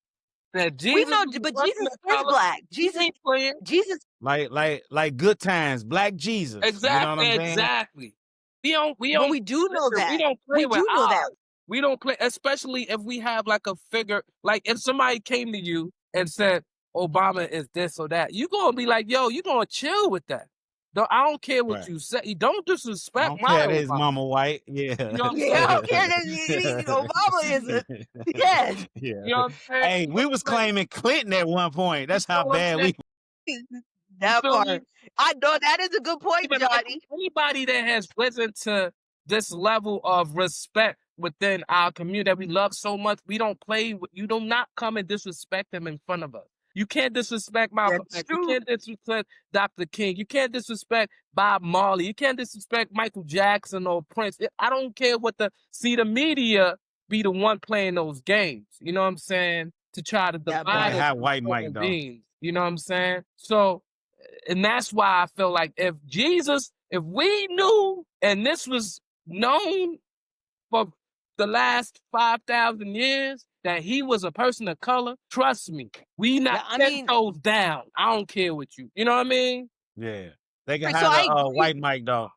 that We Jesus know, was but a person Jesus of is color, black. he Jesus, ain't playing. Jesus. Like good times, Black Jesus. You know what Exactly, I'm saying? exactly. We don't But we do know listen. We that. don't play We with do know that. ours. We don't play, especially if we have like a figure. Like if somebody came to you and said, Obama is this or that, you gonna be like, yo, you gonna chill with that. I don't care what Right. you say. You don't I disrespect don't my care that his Obama. mama white. You know Yeah. what I'm Yeah, I saying? don't care that Obama is a yes. Yeah. You know what I'm saying? Hey, we was Like, claiming Clinton at one point. you That's how feel what I'm bad saying? we. You That feel me? part. I know that is a good point, Even like Johnny. anybody that has risen to this level of respect within our community that we love so much, we don't play with, you do not come and disrespect them in front of us. You can't disrespect Malcolm That's X. You true. can't disrespect Dr. King. You can't disrespect Bob Marley. You can't disrespect Michael Jackson or Prince. I don't care what the media be the one playing those games. You know what I'm saying? To try to That They divide can part. us have as white Mike human though. beings. You know what I'm saying? So and that's why I feel like if we knew and this was known for the last 5,000 years that he was a person of color, trust me, we Yeah, not I 10 mean, toes down. I don't care what you. You know what I mean? Yeah. They can right, so have I the agree. white Mike though.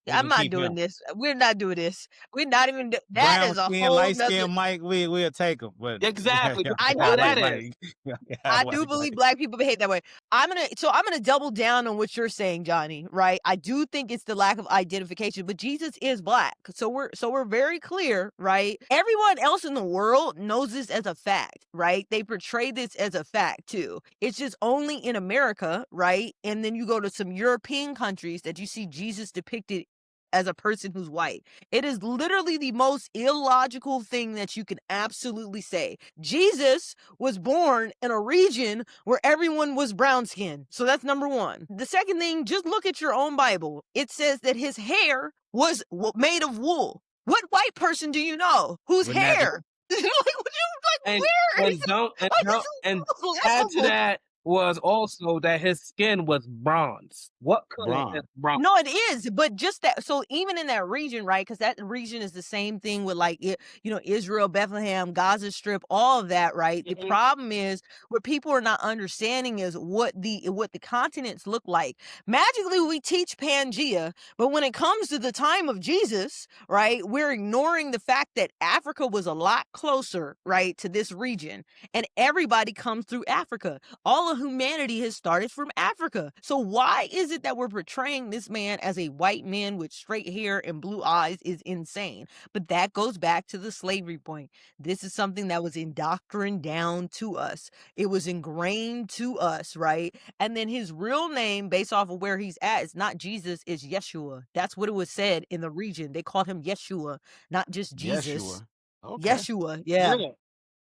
We I'm can not keep doing him. this. We're not doing this. We're not even that Brown is a skin, whole light nother skin Mike, we'll take him. But yeah, Exactly. y'all I can do have Whoever white that believe is. Mike. Y'all can have I do white believe Mike. black people behave that way. I'm gonna double down on what you're saying, Johnny, right? I do think it's the lack of identification, but Jesus is black. So we're very clear, right? Everyone else in the world knows this as a fact, right? They portray this as a fact too. It's just only in America, right? And then you go to some European countries that you see Jesus depicted as a person who's white. It is literally the most illogical thing that you can absolutely say. Jesus was born in a region where everyone was brown skinned. So that's number one. The second thing, just look at your own Bible. It says that his hair was made of wool. What white person do you know whose Wouldn't that be hair? Like, would you like And where? and don't and Like this don't and is add to laughable. that was also that his skin was bronze. What color is Braun? bronze? No, it is, but just that. So even in that region, right? Because that region is the same thing with like Israel, Bethlehem, Gaza Strip, all of that, right? The Mhm. problem is what people are not understanding is what the continents look like. Magically, we teach Pangea, but when it comes to the time of Jesus, right, we're ignoring the fact that Africa was a lot closer, right, to this region, and everybody comes through Africa. All of humanity has started from Africa. So why is it that we're portraying this man as a white man with straight hair and blue eyes is insane. But that goes back to the slavery point. This is something that was indoctrined down to us. It was ingrained to us, right? And then his real name, based off of where he's at, is not Jesus, it's Yeshua. That's what it was said in the region. They called him Yeshua, not just Jesus. Yeshua. Okay. Yeshua, yeah. Yeah.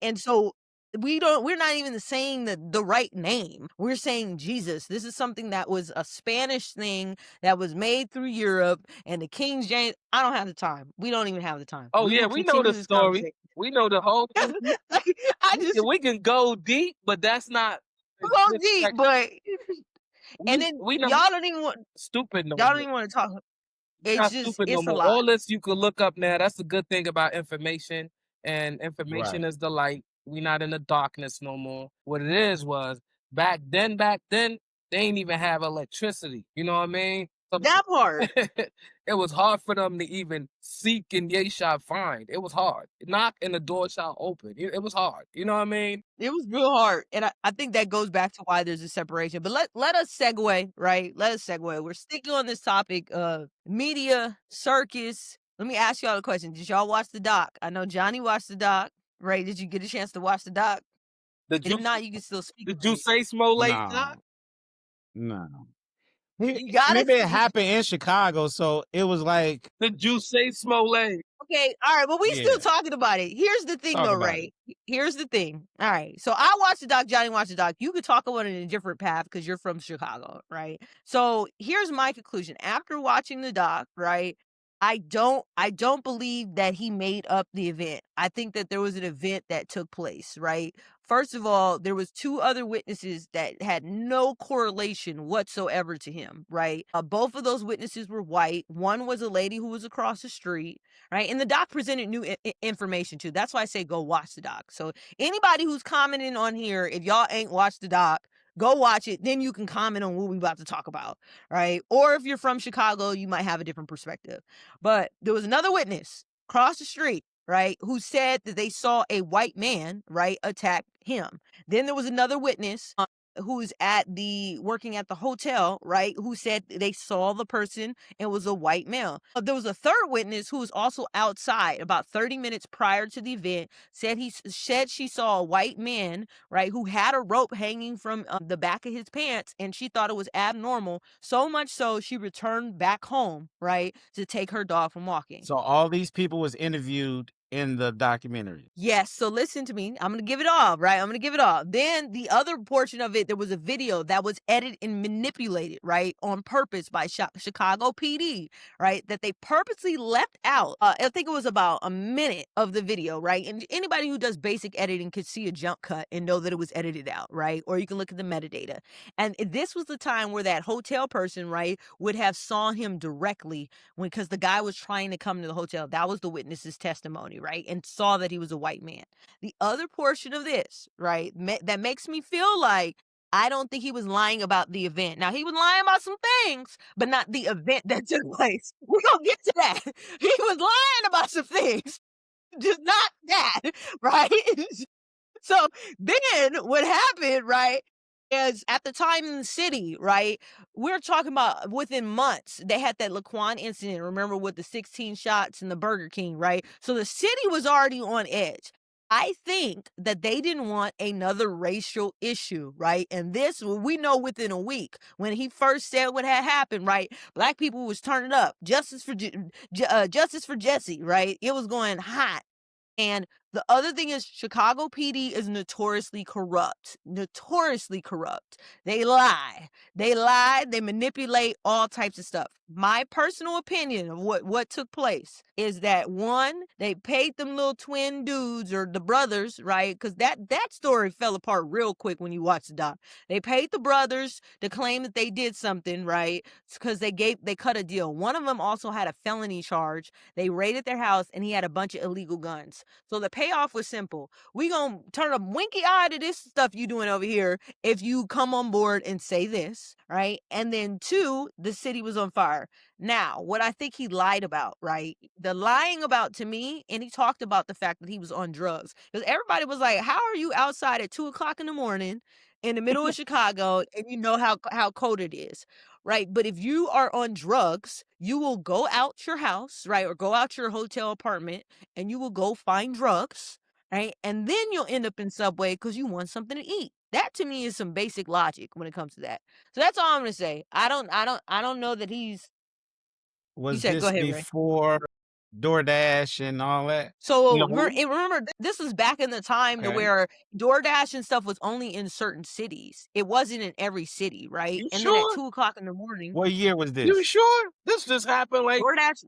And so we're not even saying the right name. We're saying Jesus. This is something that was a Spanish thing that was made through Europe and the King James. I don't have the time. We don't even have the time. Oh We yeah, will we know continue the this story. conversation. We know the whole thing. Like, I We just can, we can go deep, but that's not we in go this deep, section. but and then We y'all don't even want stupid no y'all don't more. even want to talk. We're It's not just stupid no it's a more. lot. All this you can look up now. That's the good thing about information, and Right. information is the light. We're not in the darkness no more. What it is was back then, they ain't even have electricity. You know what I mean? So That part. it was hard for them to even seek and ye shall find. It was hard. Knock and the door shall open. It was hard. You know what I mean? It was real hard. And I think that goes back to why there's a separation. But let us segue, right? Let us segue. We're sticking on this topic of media, circus. Let me ask y'all a question. Did y'all watch the doc? I know Johnny watched the doc, right? Did you get a chance to watch the doc? Did And you if not, you can still speak did on you it. say Smollett? No. No. You gotta Maybe it see. happened in Chicago, so it was like, Did you say Smollett? Okay, all right, but we still yeah, talking about it. Here's the thing talk though, about it. Ray. Here's the thing. All right. So I watched the doc, Johnny watched the doc. You could talk about it in a different path because you're from Chicago, right? So here's my conclusion. After watching the doc, right? I don't believe that he made up the event. I think that there was an event that took place, right? First of all, there was two other witnesses that had no correlation whatsoever to him, right? Both of those witnesses were white. One was a lady who was across the street, right? And the doc presented new information too. That's why I say go watch the doc. So anybody who's commenting on here, if y'all ain't watched the doc, go watch it. Then you can comment on what we about to talk about, right? Or if you're from Chicago, you might have a different perspective. But there was another witness across the street, right, who said that they saw a white man, right, attack him. Then there was another witness who's working at the hotel, right? Who said they saw the person and was a white male. There was a third witness who was also outside about 30 minutes prior to the event, said she saw a white man, right, who had a rope hanging from the back of his pants, and she thought it was abnormal. So much so she returned back home, right, to take her dog from walking. So all these people was interviewed in the documentary. Yes, so listen to me. I'm gonna give it all, right? I'm gonna give it all. Then the other portion of it, there was a video that was edited and manipulated, right, on purpose by Chicago PD, right? That they purposely left out. I think it was about a minute of the video, right? And anybody who does basic editing could see a jump cut and know that it was edited out, right? Or you can look at the metadata. And this was the time where that hotel person, right, would have saw him directly because the guy was trying to come to the hotel. That was the witness's testimony, right? And saw that he was a white man. The other portion of this, right, that makes me feel like I don't think he was lying about the event. Now, he was lying about some things, but not the event that took place. We're going to get to that. He was lying about some things, just not that, right? So then what happened, right, is at the time in the city, right, we're talking about within months, they had that Laquan incident, remember, with the 16 shots in the Burger King, right? So the city was already on edge. I think that they didn't want another racial issue, right? And this, we know within a week, when he first said what had happened, right, Black people was turning up. Justice for Jussie, right? It was going hot. And the other thing is Chicago PD is notoriously corrupt. Notoriously corrupt. They lie. They manipulate all types of stuff. My personal opinion of what took place is that, one, they paid them little twin dudes or the brothers, right? Because that story fell apart real quick when you watch the doc. They paid the brothers to claim that they did something, right? Because they cut a deal. One of them also had a felony charge. They raided their house and he had a bunch of illegal guns. So the payoff was simple. We gonna turn a winky eye to this stuff you doing over here if you come on board and say this, right? And then two, the city was on fire. Now, what I think he lied about, right? The lying about to me, and he talked about the fact that he was on drugs. Because everybody was like, how are you outside at 2:00 in the morning in the middle of Chicago and you know how cold it is? Right. But if you are on drugs, you will go out your house, right? Or go out your hotel apartment and you will go find drugs, right? And then you'll end up in Subway because you want something to eat. That to me is some basic logic when it comes to that. So that's all I'm gonna say. I don't know that he's You Was said, go this ahead, Ray. before DoorDash and all that? So No. remember, this was back in the time to Okay. where DoorDash and stuff was only in certain cities. It wasn't in every city, right? You And then at sure? 2:00 in the morning, What year was You this? sure? This just happened like DoorDash.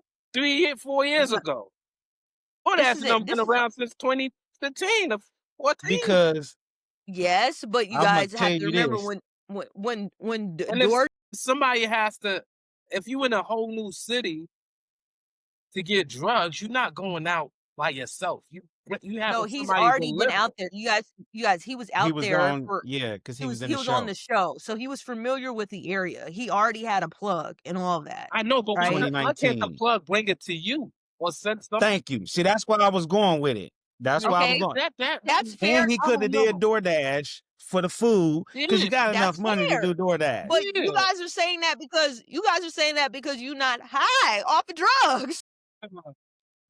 4 years No, ago. Well, this that's is it. been This is around since 2015 or 14. Because Yes, but you I'm gonna guys tell have to you remember this. when And if somebody has to, if you in a whole new city to get drugs, you're not going out by yourself. You No, having he's somebody already been deliver. out there. You guys, he was He out was there on, for because he was in he the was on show. the show, so he was familiar with the area. He already had a plug and all that, I know, but right? why can't the 2019. plug bring it to you or send something? Thank you. See, that's where I was going with it. That's where I was Okay, going. that's fair. And he I could have don't did know. DoorDash for the food because you Yeah, got enough That's money to do fair. DoorDash. But you yeah. guys are saying that because you're not high off of drugs.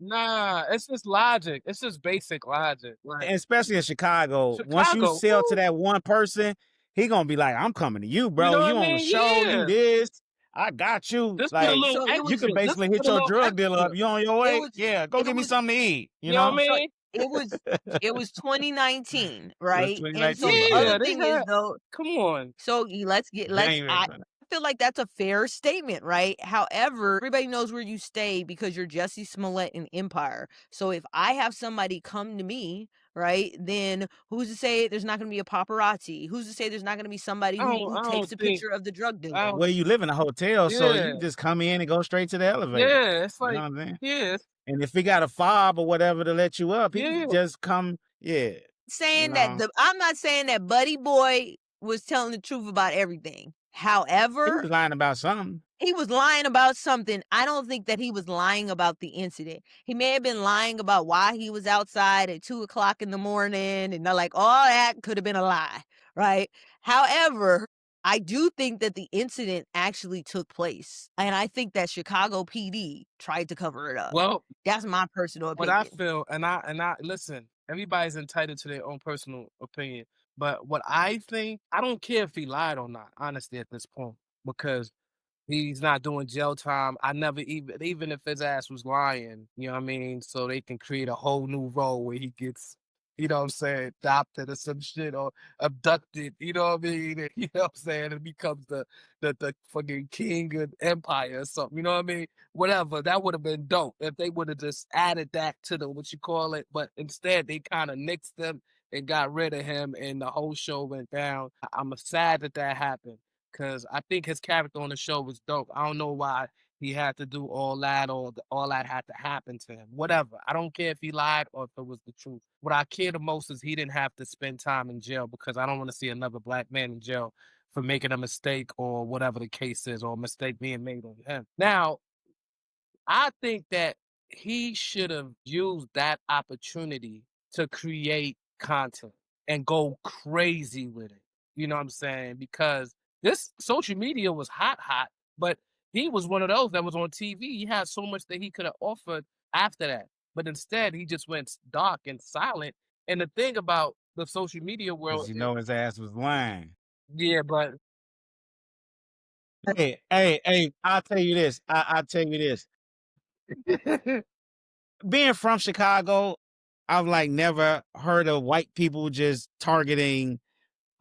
Nah, it's just logic. It's just basic logic. Like And especially in Chicago, once you Chicago, sell to woo, that one person, he gonna be like, I'm coming to you, you bro. know what You I on the mean? show, you Yeah. this. I got you. Just put a Like, little So it you was can extra. Just basically put hit a your little drug dealer extra. up. You on your it way? was Yeah, go it give me was something to eat. You know what I so mean? it was 2019, It was right? And so the 2019. Yeah. other Yeah, they thing is had. though, Come on. so January. I feel like that's a fair statement, right? However, everybody knows where you stay because you're Jussie Smollett in Empire. So if I have somebody come to me, right, then who's to say there's not going to be a paparazzi? Who's to say there's not going to be somebody who I takes don't a think. picture of the drug I dealer? don't. Well, you live in a hotel, so you Yeah, can just come in and go straight to the elevator. yeah. It's You know like, what I'm saying? yeah, And if he got a fob or whatever to let you up, he yeah. can just come. Yeah, you Saying that know. I'm not saying that Buddy Boy was telling the truth about everything. He However, was lying about something. he was lying about something. I don't think that he was lying about the incident. He may have been lying about why he was outside at 2 o'clock in the morning, and they're like, all that could have been a lie, right? However, I do think that the incident actually took place, and I think that Chicago PD tried to cover it up. Well, That's my personal what I opinion. feel, and I listen, everybody's entitled to their own personal opinion. But what I think, I don't care if he lied or not, honestly, at this point, because he's not doing jail time. I never even if his ass was lying, you know what I mean? So they can create a whole new role where he gets, you know what I'm saying, adopted or some shit or abducted, you know what I mean? And, you know what I'm saying? And becomes the fucking king of empire or something, you know what I mean? Whatever. That would have been dope if they would have just added that to the what you call it. But instead they kind of nixed them and got rid of him and the whole show went down. I'm sad that that happened because I think his character on the show was dope. I don't know why he had to do all that or all that had to happen to him. Whatever. I don't care if he lied or if it was the truth. What I care the most is he didn't have to spend time in jail because I don't want to see another black man in jail for making a mistake or whatever the case is or a mistake being made on him. Now, I think that he should have used that opportunity to create content and go crazy with it. You know what I'm saying? Because this social media was hot, but he was one of those that was on TV. He had so much that he could have offered after that. But instead, he just went dark and silent. And the thing about the social media world Because you is, know his ass was lying. yeah, but Hey, I'll tell you this. I'll tell you this. Being from Chicago, I've like never heard of white people just targeting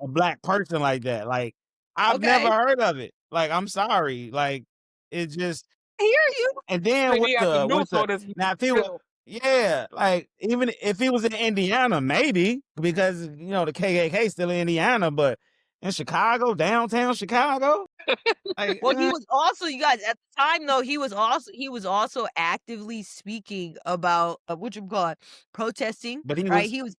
a black person like that. Like, I've never Okay. heard of it. Like, I'm sorry. Like, it just I hear you. and then like he had the with noose the on his now if he was neck. yeah, like even if he was in Indiana, maybe because you know the KKK still in Indiana, but in Chicago, downtown Chicago, like Well, he was also, you guys, at the time though, he was also actively speaking about what you call it, protesting, but he right? was He was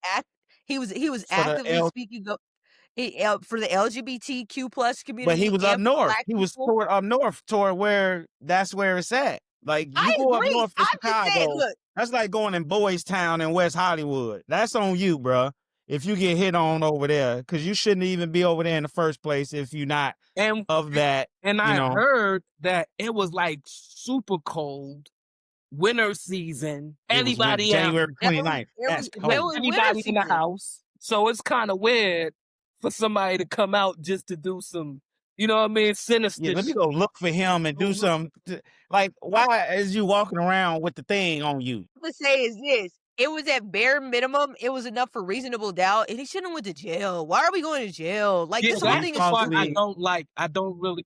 for the actively L, speaking up for the LGBTQ plus but he community was up and for north. black He was people. toward up north toward where that's where it's at. Like I you go up agree. north to I'm just saying, Chicago, look, that's like going in Boys Town in West Hollywood. That's on you, bruh. If you get hit on over there, because you shouldn't even be over there in the first place if you're not And of that, and you I know. heard that it was like super cold, winter season, It was when everybody out, January there was 29th. there That's was there cold. was winter everybody in the season. house. So it's kind of weird for somebody to come out just to do some, you know what I mean, Yeah, sinister let me shit. go look for him and do something. Like, why is you walking around with the thing on you? To say is this. It was at bare minimum, it was enough for reasonable doubt, and he shouldn't have went to jail. Why are we going to jail? Like, Yeah, this So whole he thing is that's the part I stupid. falsely, don't like. I don't really.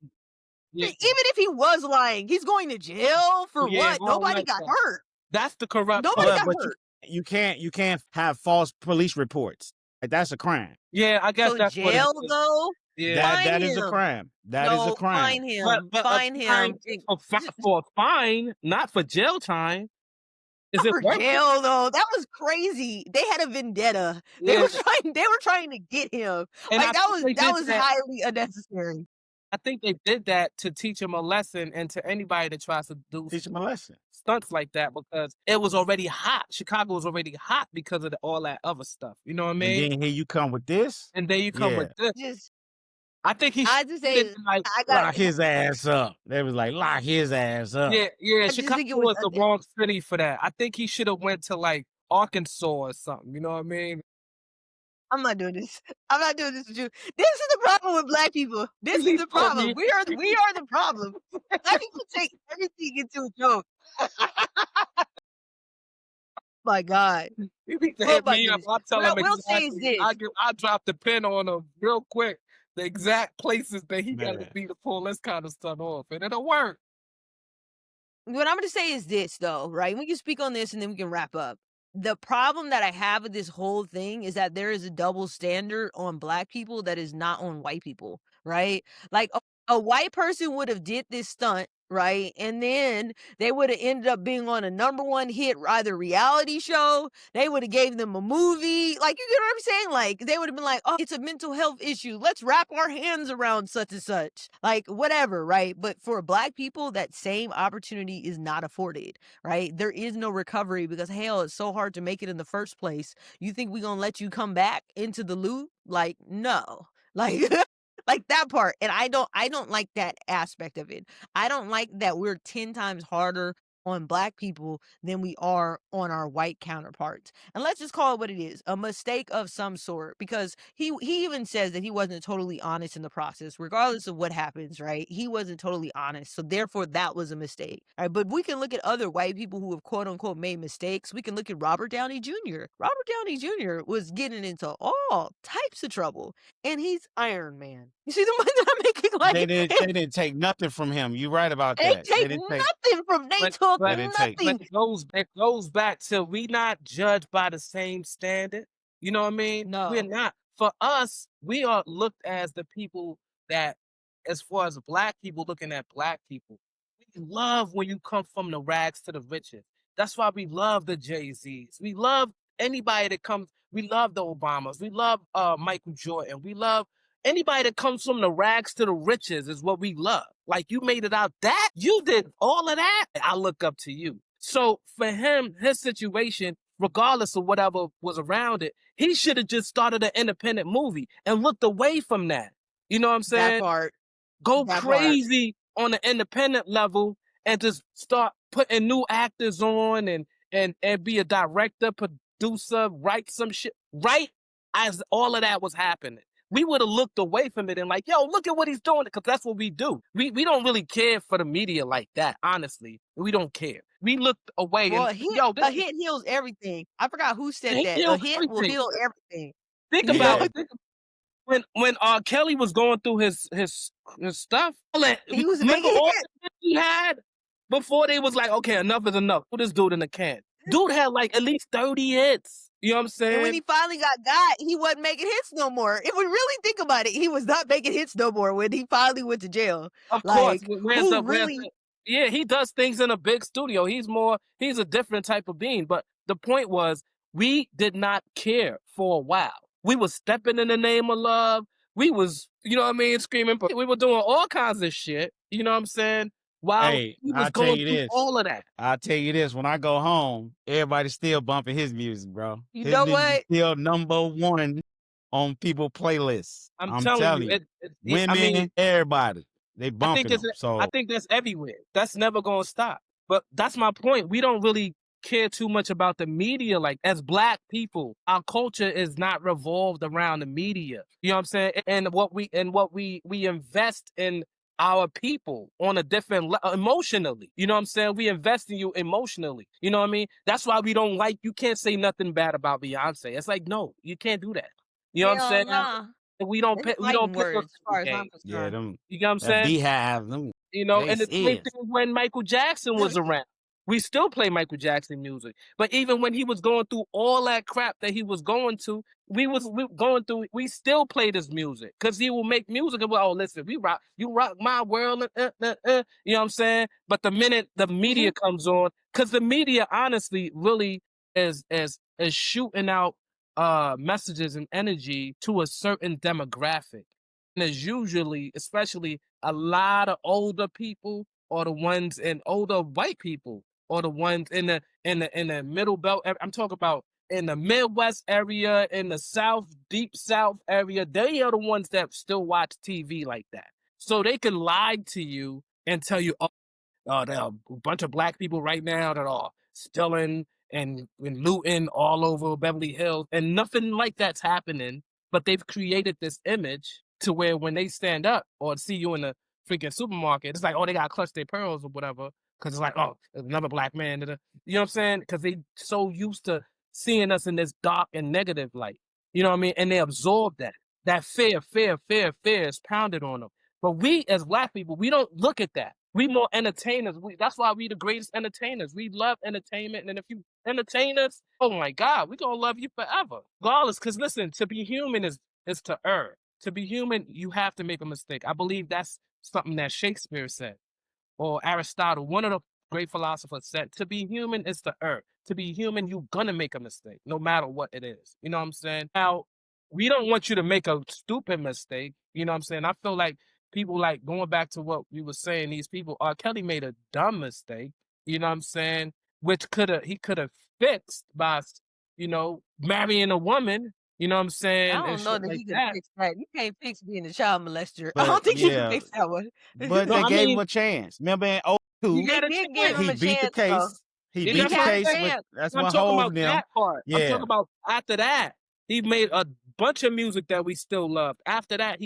Yeah, Even if he was lying, he's going to jail for yeah, what? I don't Nobody like got that. hurt. That's the corrupt Nobody part. but got but hurt. you can't have false police reports. Like that's a crime. Yeah, I guess So that's what it jail is. though, Yeah, That fine that is a him. crime. That is a No, crime. but a fine fine him. for a fine, not for jail time. Is Not it for worth it? jail though. That was crazy. They had a vendetta. They Yeah, were trying to get him. and Like I think they that did was that. highly unnecessary. I think they did that to teach him a lesson, and to anybody that tries to do Teach him a lesson. stunts like that, because it was already hot. Chicago was already hot because of all that other stuff. You know what I And mean? then here you come with this. And then you come with Yeah. this. Just I think he I should just have say been like, I got Lock his ass up. They was like, lock his ass up. yeah, yeah. I just Chicago think it was was the wrong city for that. I think he should have went to like Arkansas or something. You know what I mean? I'm not doing this. I'm not doing this with you. This is the problem with black people. This is He the told problem. me We are the problem. Black people take everything into a joke. My God. he need to Oh hit my me up. goodness. I'll tell What I him will say is exactly. this. I drop the pin on him real quick. The exact places that he got to Man. be to pull this kind of stuff off, and it'll work. What I'm gonna say is this though, right? We can speak on this and then we can wrap up. The problem that I have with this whole thing is that there is a double standard on black people that is not on white people, right? Like a white person would have did this stunt, right? And then they would have ended up being on a #1 hit either reality show, they would have gave them a movie, like, you get what I'm saying? Like, they would have been like, "Oh, it's a mental health issue. Let's wrap our hands around such and such." Like, whatever, right? But for Black people, that same opportunity is not afforded, right? There is no recovery because, hell, it's so hard to make it in the first place. You think we gonna let you come back into the loop? Like, no. Like like that part. And I don't like that aspect of it. I don't like that we're 10 times harder on Black people than we are on our white counterparts. And let's just call it what it is, a mistake of some sort, because he even says that he wasn't totally honest in the process, regardless of what happens, right? He wasn't totally honest. So therefore that was a mistake. Right. But we can look at other white people who have quote unquote made mistakes. We can look at Robert Downey Jr. Robert Downey Jr. was getting into all types of trouble. And he's Iron Man. You see the point that I'm making? They Like, didn't they didn't take nothing from him. You right about they that. take They didn't take nothing from they But took they but didn't take but nothing. it goes back to we not judged by the same standard. You know what I mean? We're No. not. For us, we are looked as the people that, as far as Black people looking at Black people, we love when you come from the rags to the riches. That's why we love the Jay-Z's. We love anybody that comes. We love the Obamas. We love Michael Jordan. We love anybody that comes from the rags to the riches is what we love. Like, you made it out that you did all of that. I look up to you. So for him, his situation, regardless of whatever was around it, he should have just started an independent movie and looked away from that. You know what I'm That saying? part. Go That part. crazy on the independent level and just start putting new actors on and be a director, producer, write some shit. Right as all of that was happening, we would have looked away from it and like, yo, look at what he's doing, because that's what we do. We don't really care for the media like that, honestly. We don't care. We looked away Well, and yo, a hit heals everything. I forgot who said he that. A killed hit will everything. heal everything. Think yeah. about when R. Kelly was going through his stuff. He was Remember making all hits. the hits he had before they was like, okay, enough is enough. Put this dude in the can. Dude had like at least 30 hits. You know what I'm And when saying? he finally got, he wasn't making hits no more. If we really think about it, he was not making hits no more when he finally went to jail. Of course. Like, who really Yeah, he does things in a big studio. He's a different type of being. But the point was, we did not care for a while. We was stepping in the name of love. We was, you know what I mean, screaming. But we were doing all kinds of shit. You know what I'm saying? While Hey, he was I'll tell going you through this. all of that. I'll tell you this. When I go home, everybody's still bumping his music, bro. you His know music is what? still #1 on people playlists. I'm I'm telling you, telling you. I mean, Women, everybody. They I think bumping it's them. I So think that's everywhere. That's never gonna stop. But that's my point. We don't really care too much about the media. Like, as Black people, our culture is not revolved around the media. You know what I'm saying? And what we invest in our people on a different emotionally. You know what I'm saying? We invest in you emotionally. You know what I mean? That's why we don't like. You can't say nothing bad about Beyonce. It's like, no, you can't do that. You know what I'm Hell saying? nah. We don't It's pay. We don't fighting play those words as type of far as I'm games. yeah, concerned. them You know what I'm that saying? beehive, them You know, they and the same is. thing when Michael Jackson was around. We still play Michael Jackson music. But even when he was going through all that crap that he was going to, we still played his music. Because he will make music and, well, oh, listen, you rock my world. You know what I'm saying? But the minute the media comes on, because the media honestly really is shooting out messages and energy to a certain demographic. And it's usually, especially a lot of older people or the ones and older white people or the ones in the middle belt. I'm talking about in the Midwest area, in the South, deep South area. They are the ones that still watch TV like that. So they can lie to you and tell you, there are a bunch of Black people right now that are stealing and looting all over Beverly Hills, and nothing like that's happening. But they've created this image to where when they stand up or see you in the freaking supermarket, it's like, oh, they got to clutch their pearls or whatever. Because it's like, oh, there's another Black man. Da-da. You know what I'm saying? Because they so used to seeing us in this dark and negative light. You know what I mean? And they absorb that. That fear is pounded on them. But we as Black people, we don't look at that. We more entertainers. That's why we the greatest entertainers. We love entertainment. And if you entertain us, oh my God, we're gonna love you forever. Regardless, because listen, to be human is to err. To be human, you have to make a mistake. I believe that's something that Shakespeare said. or Aristotle, one of the great philosophers said, to be human is to err. To be human, you're gonna make a mistake, no matter what it is. You know what I'm saying? Now, we don't want you to make a stupid mistake. You know what I'm saying? I feel like people like going back to what we were saying, these people, R. Kelly made a dumb mistake, you know what I'm saying? Which he could have fixed by, marrying a woman, you know what I'm I saying, and don't know shit that like he could that. fix that. You can't fix being a child molester. I But don't think you can yeah, fix that one. but No, they I gave him mean, a chance. Remember in he '02, They had a did give chance. him he a beat the chance, though. case. He You He know beat the what had I'm a case with saying? chance. that's I'm what talking Hove about them. that part. I'm talking Yeah. about after that, he made a bunch of music that we still loved. After that,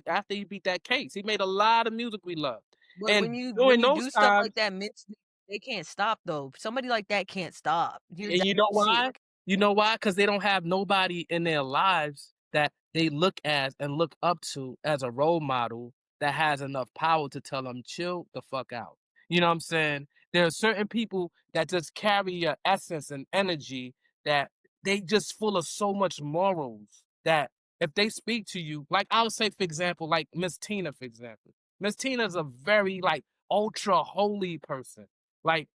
after he beat that case. He made a lot of music we loved. But when And you during those do stuff like times, that mentally, they can't stop though. Somebody like that can't stop. You're and that you know why? sick. You know why? Because they don't have nobody in their lives that they look as and look up to as a role model that has enough power to tell them, chill the fuck out. You know what I'm saying? There are certain people that just carry a essence and energy that they just full of so much morals that if they speak to you, like I would say, for example, like Miss Tina, for example. Miss Tina is a very like ultra holy person. Like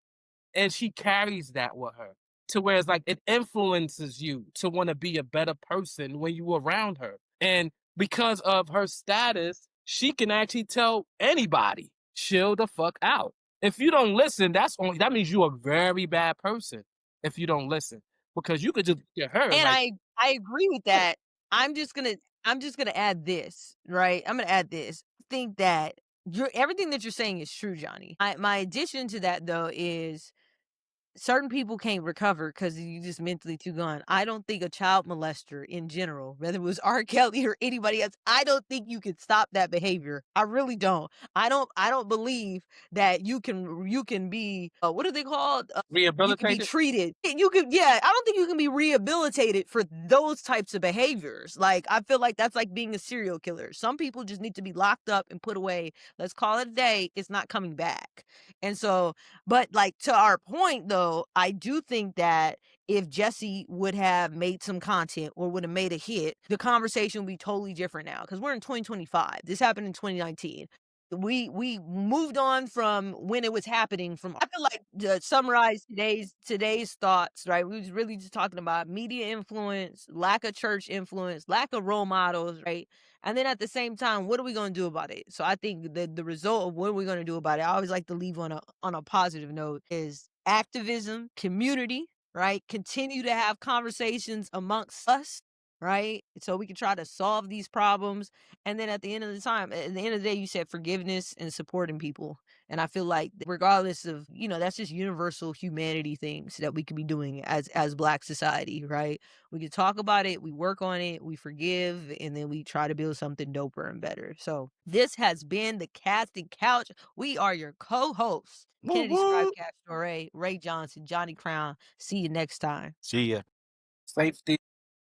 and she carries that with her to where it's like it influences you to want to be a better person when you around her. And because of her status, she can actually tell anybody, chill the fuck out. If you don't listen, that means you're a very bad person if you don't listen. Because you could just get her And like, I agree with oh, that. I'm just gonna add this, right? I'm gonna add this. I think that everything that you're saying is true, Johnny. My addition to that though is certain people can't recover because you just mentally too gone. I don't think a child molester in general, whether it was R. Kelly or anybody else, I don't think you could stop that behavior. I really don't. I don't believe that you can be what are they called? You can be rehabilitated. treated. You could yeah, I don't think you can be rehabilitated for those types of behaviors. Like I feel like that's like being a serial killer. Some people just need to be locked up and put away. Let's call it a day. It's not coming back. And so but like to our point though, I do think that if Jussie would have made some content or would have made a hit, the conversation would be totally different now because we're in 2025. This happened in 2019. We moved on from when it was happening. From I feel like to summarize today's thoughts, right? We was really just talking about media influence, lack of church influence, lack of role models, right? And then at the same time, what are we going to do about it? So I think the result of what are we going to do about it, I always like to leave on a positive note is activism, community, right? Continue to have conversations amongst us, right? So we can try to solve these problems. And then at the end of the time, at the end of the day, you said forgiveness and supporting people. And I feel like regardless of, that's just universal humanity things that we could be doing as Black society, right? We can talk about it, we work on it, we forgive, and then we try to build something doper and better. So this has been the Casting Couch. We are your co-hosts, Woo Kennedy Scribe woo. Castore, Ray Johnson, Johnny Crown. See you next time. See ya. Safety.